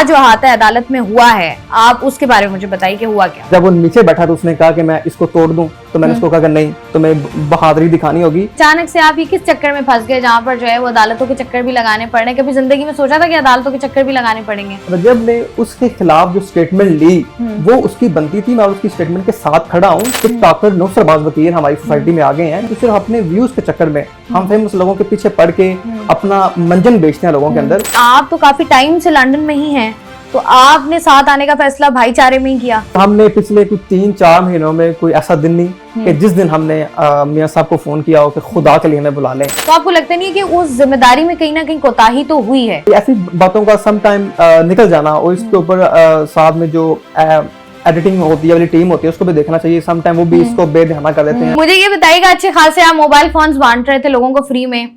आज जो हाथ है अदालत में हुआ है, आप उसके बारे में मुझे बताइए कि हुआ क्या। जब वो नीचे बैठा तो उसने कहा कि मैं इसको तोड़ दूं, तो मैंने उसको कहा कि नहीं, तुम्हें बहादुरी दिखानी होगी। अचानक से आप ये किस चक्कर में फंस गए जहाँ पर जो है वो अदालतों के चक्कर भी लगाने पड़ रहे हैं? कभी जिंदगी में सोचा था कि अदालतों के चक्कर भी लगाने पड़ेंगे? रजब ने उसके खिलाफ जो स्टेटमेंट ली वो उसकी बनती थी। मैं उसकी स्टेटमेंट के साथ खड़ा हूँ। टिकटॉकर नौसरबाज वकील हमारी सोसाइटी में आ गए हैं तो सिर्फ अपने व्यूज के चक्कर में हम फेमस लोगों के पीछे पड़ के अपना मंजन बेचते हैं लोगों के अंदर। आप तो काफी टाइम से लंदन में ही हैं, तो आपने साथ आने का फैसला भाईचारे में ही किया। हमने पिछले कुछ 3-4 महीनों में कोई ऐसा दिन नहीं कि जिस दिन हमने मियां साहब को फोन किया हो कि खुदा के लिए हमें बुला लें। तो आपको लगता नहीं है कि उस जिम्मेदारी में कहीं ना कहीं कोताही तो हुई है? ऐसी बातों का सम टाइम निकल जाना और इसके ऊपर साथ में जो एडिटिंग होती है वाली टीम होती है उसको भी देखना चाहिए। सम टाइम वो भी इसको बेदखल कर देते हैं। मुझे ये बताइएगा, अच्छे खासे आप मोबाइल फोन्स बांट रहे थे लोगों को फ्री में,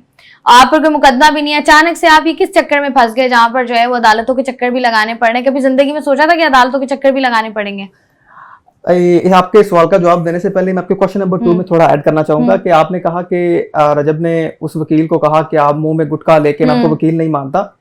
आप पर कोई मुकदमा भी नहीं है, अचानक से आप ये किस चक्कर में फंस गए जहाँ पर जो है वो अदालतों के चक्कर भी लगाने पड़ रहे हैं? कभी जिंदगी में सोचा था कि अदालतों के चक्कर भी लगाने पड़ेंगे? आपके सवाल का जवाब देने से पहले मैं आपके क्वेश्चन नंबर 2 में थोड़ा ऐड करना चाहूंगा कि आपने कहा कि रजब ने उस वकील को कहा कि आप मुंह में गुटखा लेके मैं आपको वकील नहीं मानता।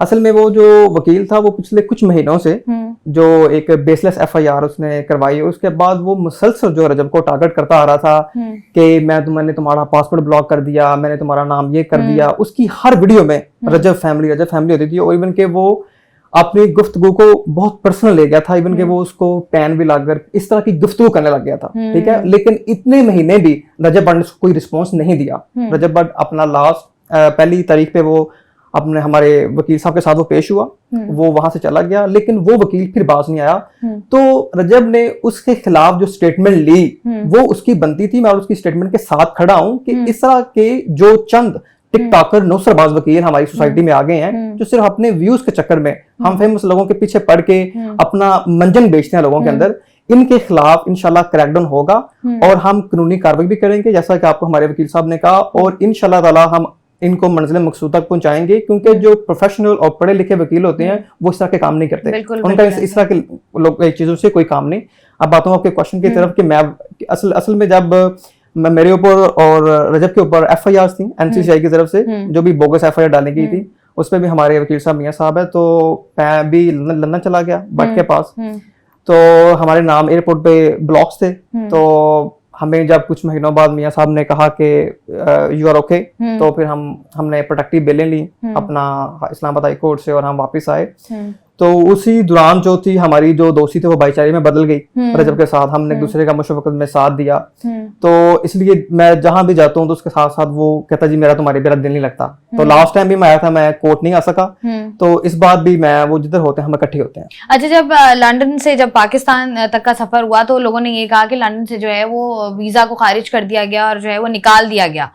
असल में वो जो वकील था वो पिछले कुछ महीनों से जो एक बेसलेस FIR उसने करवाई, उसके बाद वो मुसलसल जो रजब को टारगेट करता आ रहा था कि मैंने तुम्हारा पासपोर्ट ब्लॉक कर दिया, मैंने तुम्हारा नाम ये कर दिया। उसकी हर वीडियो में रजब फैमिली होती थी और इवन के वो अपनी गुफ्तगू को बहुत पर्सनल ले गया था। इवन के वो उसको पैन भी लाकर इस तरह की गुफ्तगू करने लग गया था। ठीक है, लेकिन इतने महीने भी रजब बट ने कोई रिस्पॉन्स नहीं दिया। रजब बट अपना लास्ट पहली तारीख पे वो अपने हमारे वकील साहब के साथ वो पेश हुआ, वो वहां से चला गया, लेकिन वो वकील फिर बाज नहीं आया। तो रजब ने उसके खिलाफ जो स्टेटमेंट ली वो उसकी बनती थी। मैं उसकी स्टेटमेंट के साथ खड़ा हूं कि इस तरह के जो चंद टिकटॉकर नौसरबाज वकील हमारी सोसाइटी में आ गए हैं जो सिर्फ अपने व्यूज के चक्कर में हम फेमस लोगों के पीछे पड़ के अपना मंजन बेचते हैं लोगों के अंदर, इनके खिलाफ इंशाल्लाह क्रैकडाउन होगा और हम कानूनी कार्रवाई भी करेंगे जैसा कि आपको हमारे वकील साहब ने कहा, और इंशाल्लाह ताला हम इनको मंजिल मकसूद तक पहुंचाएंगे। क्योंकि जो प्रोफेशनल और पढ़े लिखे वकील होते हैं वो इस तरह के काम नहीं करते, उनका इस तरह के लोग चीजों से कोई काम नहीं। अब बात हूं आपके क्वेश्चन की तरफ कि मैं असल में जब मेरे ऊपर और रजब के ऊपर FIR थी NCCI की तरफ से जो भी बोगस FIR डाली गई थी, उसमें भी हमारे वकील साहब मियां साहब है, तो मैं भी लंदन चला गया भट्ट के पास। तो हमारे नाम एयरपोर्ट पे ब्लॉक्स थे, तो हमें जब कुछ महीनों बाद मियां साहब ने कहा कि यू आर ओके, तो फिर हमने प्रोटेक्टिव बेलें ली अपना इस्लामाबाद हाई कोर्ट से और हम वापस आए। तो उसी दौरान जो थी हमारी जो दोस्ती थी वो भाईचारे में बदल गई। रजब के साथ हमने एक दूसरे का मुश्किल में साथ दिया, तो इसलिए मैं जहां भी जाता हूँ तो उसके साथ साथ वो कहता जी मेरा दिल नहीं लगता। तो लास्ट टाइम भी मैं आया था, मैं कोर्ट नहीं आ सका, तो इस बार भी मैं वो जिधर होते हैं हम इकट्ठे होते हैं। अच्छा, जब लंदन से जब पाकिस्तान तक का सफर हुआ तो लोगों ने ये कहा कि लंदन से जो है वो वीजा को खारिज कर दिया गया और जो है वो निकाल दिया गया,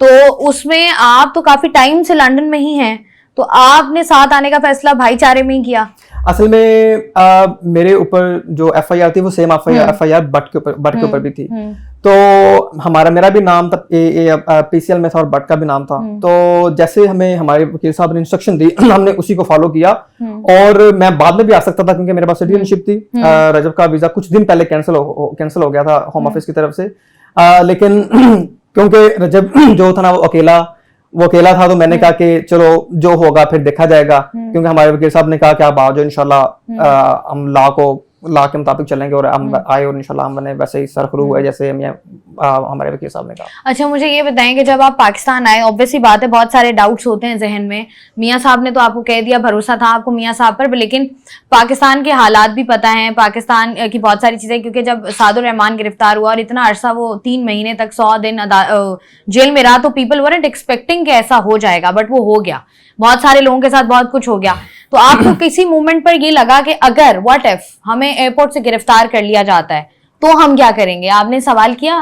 तो उसमें आप तो काफी टाइम से लंदन में ही हैं, तो आपने साथ आने का फैसला भाईचारे में ही किया? असल में मेरे ऊपर जो FIR थी वो सेम FIR बट के ऊपर भी थी, तो मेरा भी नाम था PCL में था और बट का भी नाम था। तो जैसे हमें हमारे वकील साहब ने इंस्ट्रक्शन दी हमने उसी को फॉलो किया, और मैं बाद में भी आ सकता था क्योंकि मेरे पास सिटीजनशिप थी। रजब का वीजा कुछ दिन पहले कैंसिल हो गया था होम ऑफिस की तरफ से, लेकिन क्योंकि रजब जो था ना वो अकेला था, तो मैंने कहा कि चलो जो होगा फिर देखा जाएगा। क्योंकि हमारे वकील साहब ने कहा कि आप आ जाओ, इंशाल्लाह हम लॉ के मुताबिक चलेंगे, और हम आए और इंशाल्लाह हमने वैसे ही सरखरू हुए जैसे हमारे वकील साहब ने कहा। अच्छा, मुझे ये बताएं कि जब आप पाकिस्तान आए, ऑब्वियसली बात है बहुत सारे डाउट्स होते हैं जहन में, मियां साहब ने तो आपको कह दिया, भरोसा था आपको मियां साहब पर, लेकिन पाकिस्तान के हालात भी पता है, पाकिस्तान की बहुत सारी चीजें, क्योंकि जब सादुर रहमान गिरफ्तार हुआ और इतना अरसा वो 3 महीने तक 100 दिन जेल में रहा, तो पीपल वरंट एक्सपेक्टिंग कि ऐसा हो जाएगा, बट वो हो गया। बहुत सारे लोगों के साथ बहुत कुछ हो गया, तो आपको किसी मोमेंट पर ये लगा कि अगर व्हाट इफ हमें एयरपोर्ट से गिरफ्तार कर लिया जाता है तो हम क्या करेंगे? आपने सवाल किया?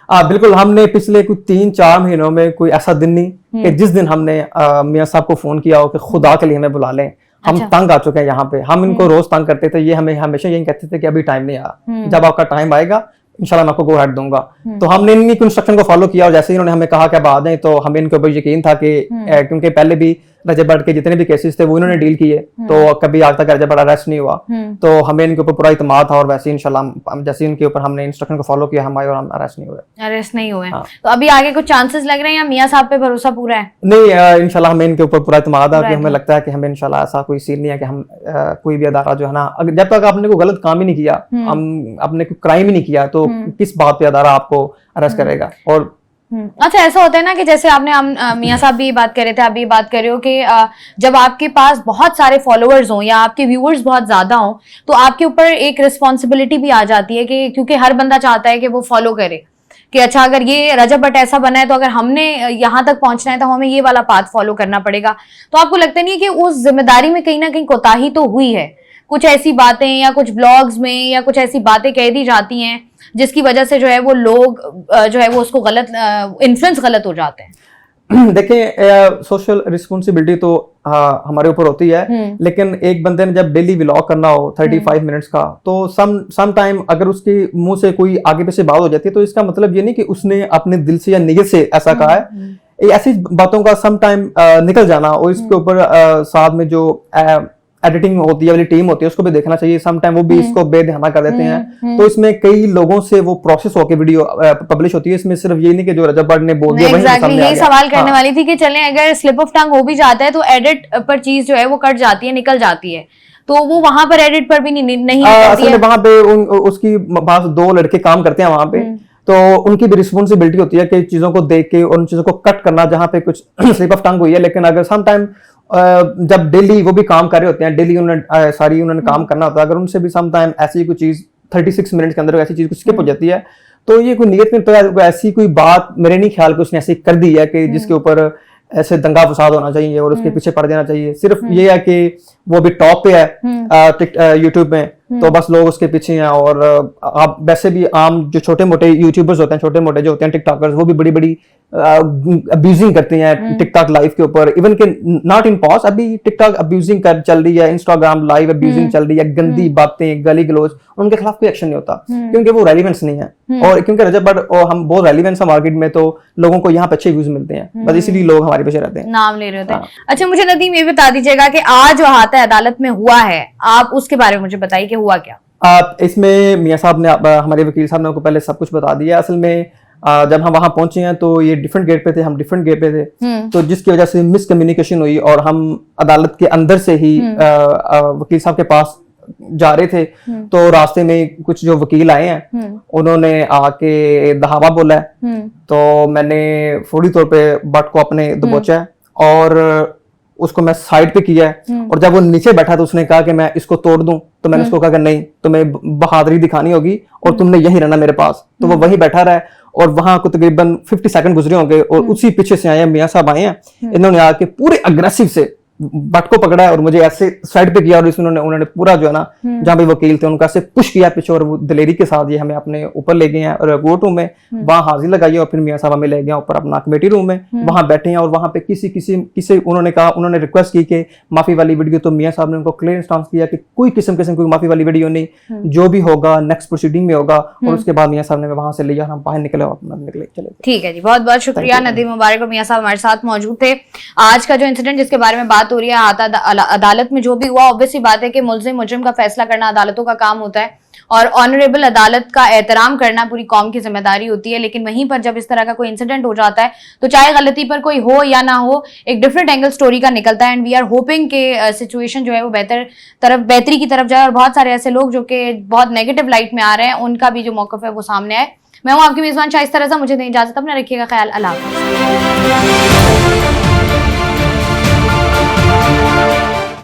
बिल्कुल, हमने पिछले कुछ 3-4 महीनों में कोई ऐसा दिन नहीं कि जिस दिन हमने मियां साहब को फोन किया हो कि खुदा के लिए हमें बुला लें। हम तंग आ चुके हैं यहाँ पे, हम इनको रोज तंग करते थे, ये हमें हमेशा यही कहते थे कि अभी टाइम नहीं आया, जब आपका टाइम आएगा इंशाल्लाह मैं आपको गो हेड दूंगा। तो हमने इनकी इंस्ट्रक्शन को फॉलो किया, और जैसे ही इन्होंने हमें कहा कि अब आ जाएं, तो हमें इनके ऊपर यकीन था कि क्योंकि पहले भी रजब भट्ट के जितने भी केसेस थे वो इन्होंने डील किए, तो कभी आज तक रजब भट्ट अरेस्ट नहीं हुआ। तो हमें इनके ऊपर पूरा इत्मीनाद था और वैसे इंशाल्लाह जैसे इनके ऊपर हमने इंस्ट्रक्शन को फॉलो किया हम आए और हम अरेस्ट नहीं हुए। हाँ। तो अभी आगे कुछ चांसेस लग रहे हैं या मियां साहब पे भरोसा पूरा है? नहीं, इंशाल्लाह हमें इनके ऊपर पूरा इत्मीनाद है कि हमें लगता है कि हमें इंशाल्लाह ऐसा कोई सीन नहीं है कि हम कोई भी अदारा जो है ना, जब तक आपने कोई गलत काम ही नहीं किया, हम आपने कोई क्राइम ही नहीं किया, तो किस बात पे अदारा आपको अरेस्ट करेगा। और अच्छा, ऐसा होता है ना कि जैसे आपने मियां साहब भी ये बात कर रहे थे, आप भी ये बात कर रहे हो कि जब आपके पास बहुत सारे फॉलोअर्स हों या आपके व्यूअर्स बहुत ज्यादा हों तो आपके ऊपर एक रिस्पॉन्सिबिलिटी भी आ जाती है कि क्योंकि हर बंदा चाहता है कि वो फॉलो करे कि अच्छा अगर ये रजब भट्ट ऐसा बना है तो अगर हमने यहाँ तक पहुंचना है तो हमें ये वाला पाथ फॉलो करना पड़ेगा। तो आपको लगता नहीं है कि उस जिम्मेदारी में कहीं ना कहीं कोताही तो हुई है? कुछ ऐसी बातें या कुछ ब्लॉग्स में या कुछ ऐसी बातें कह दी जाती हैं जिसकी वजह से जो है वो लोग जो है वो उसको गलत इन्फ्लुएंस गलत हो जाते हैं। देखिए, सोशल रिस्पॉन्सिबिलिटी तो हमारे ऊपर होती है, लेकिन एक बंदे ने जब डेली व्लॉग करना हो 35 मिनट्स का, तो सम टाइम अगर उसके मुंह से कोई आगे पीछे बात हो जाती है तो इसका मतलब ये नहीं कि उसने अपने दिल से या नियत से ऐसा कहा है। ऐसी बातों का सम टाइम निकल जाना और इसके ऊपर साथ में जो एडिटिंग होती है वाली टीम होती है उसको भी देखना चाहिए। सम टाइम वो भी इसको बेध्याना कर देते हैं, तो इसमें कई लोगों से वो प्रोसेस होकर वीडियो पब्लिश होती है। इसमें सिर्फ ये नहीं कि जो रजब भट्ट ने बोल दिया वही सामने आ गया। यही सवाल करने वाली थी कि चलें अगर स्लिप ऑफ टंग हो भी जाता है तो एडिट पर चीज जो है वो कट जाती है, निकल जाती है, तो वो वहां पर एडिट पर भी नहीं असल में वहां पे उसकी पास 2 लड़के काम करते हैं वहां पे, तो उनकी भी रिस्पॉन्सिबिलिटी होती है कि चीजों को देख के उन चीजों को कट करना जहां पे कुछ स्लिप ऑफ टंग हुई है। लेकिन अगर सम टाइम जब डेली वो भी काम कर रहे होते हैं, डेली उन्होंने काम करना होता है, अगर उनसे भी सम टाइम ऐसी कोई चीज 36 मिनट के अंदर ऐसी चीज स्किप हो जाती है तो ये कोई नियत में तो ऐसी कोई बात मेरे नहीं ख्याल कि उसने ऐसी कर दी है कि जिसके ऊपर ऐसे दंगा फसाद होना चाहिए और उसके पीछे पड़ जाना चाहिए। सिर्फ ये है कि वो अभी टॉप पे है यूट्यूब में, तो बस लोग उसके पीछे हैं। और आप वैसे भी आम जो छोटे मोटे यूट्यूबर्स होते हैं, छोटे मोटे जो होते हैं टिकटॉकर्स, वो भी बड़ी बड़ी अब्यूजिंग करते हैं टिकटॉक लाइव के ऊपर। इवन के नॉट इन पॉज, अभी टिकटॉक अब्यूजिंग चल रही है, इंस्टाग्राम लाइव अब्यूजिंग चल रही है, गंदी बातें, गाली गलौज, उनके खिलाफ कोई एक्शन नहीं होता क्योंकि वो रेलिवेंस नहीं है। और क्योंकि रजब भट्ट हम बहुत रेलिवेंस है मार्केट में, तो लोगों को यहाँ पे अच्छे व्यूज मिलते हैं, बस इसीलिए लोग हमारे पीछे रहते हैं, नाम ले रहे होते हैं। अच्छा, मुझे नदीम ये बता दीजिएगा कि आज जो हादसा अदालत में हुआ है, आप उसके बारे में मुझे बताइए कि हुआ क्या। इसमें मियां साहब ने, हमारे वकील साहब ने आपको पहले सब कुछ बता दिया। असल में जब हम वहां पहुंचे हैं तो ये डिफरेंट गेट पे थे, हम डिफरेंट गेट पे थे, तो जिसकी वजह से मिसकम्युनिकेशन हुई और हम अदालत के अंदर से ही वकील साहब के पास जा रहे थे, तो रास्ते में कुछ जो वकील आए हैं उन्होंने आके दहावा बोला है, तो मैंने फौरी तौर पे भट्ट को अपने दबोचा है और उसको मैं साइड पे किया है। और जब वो नीचे बैठा तो उसने कहा कि मैं इसको तोड़ दूं, तो मैंने उसको कहा कि नहीं, तुम्हें बहादुरी दिखानी होगी और तुमने यहीं रहना मेरे पास। तो वो वहीं बैठा रहा है और वहां को तकरीबन 50 सेकंड गुजरे होंगे और उसी पीछे से आए मियां साहब आए हैं, इन्होंने आके पूरे अग्रेसिव से भट्ट को पकड़ा है और मुझे ऐसे साइड पे किया और उन्होंने पूरा जो है ना, जहां भी वकील थे उनका ऐसे पुश किया पीछे और वो दलेरी के साथ ये हमें अपने ऊपर ले गए हैं और कोर्ट रूम में वहां हाजिर लगाई और फिर मियां साहब हमें ले गए ऊपर अपना कमेटी रूम में, वहां बैठे हैं। और वहां पे किसी उन्होंने कहा, उन्होंने रिक्वेस्ट की कि माफी वाली वीडियो, तो मियां साहब ने उनको क्लियर इंस्टांस किया कि कोई किस्म कोई माफी वाली वीडियो नहीं, जो भी होगा नेक्स्ट प्रोसीडिंग में होगा। और उसके बाद मियां साहब ने वहां से लिया, हम बाहर निकले और अपना निकले चले। ठीक है जी, बहुत बहुत शुक्रिया नदीम मुबारक और मियां साहब हमारे साथ मौजूद थे। आज का जो इंसिडेंट जिसके बारे में बात हो रही है, अदालत में जो भी हुआ, ऑब्वियसली बात है कि मुजरिम का फैसला करना अदालतों का काम होता है और ऑनरेबल अदालत का एहतराम करना पूरी कौम की जिम्मेदारी होती है। लेकिन वहीं पर जब इस तरह का कोई इंसिडेंट हो जाता है तो चाहे गलती पर कोई हो या ना हो, एक डिफरेंट एंगल स्टोरी का निकलता है। एंड वी आर होपिंग के सिचुएशन जो है वो बेहतरी की तरफ जाए और बहुत सारे ऐसे लोग जो कि बहुत नेगेटिव लाइट में आ रहे हैं उनका भी जो मौकफ है वो सामने आए। मैं हूं आपकी मेजबान शाइस्ता रज़ा, मुझे दें इजाजत, अपना रखिएगा ख्याल, अल्लाह हाफ़िज़।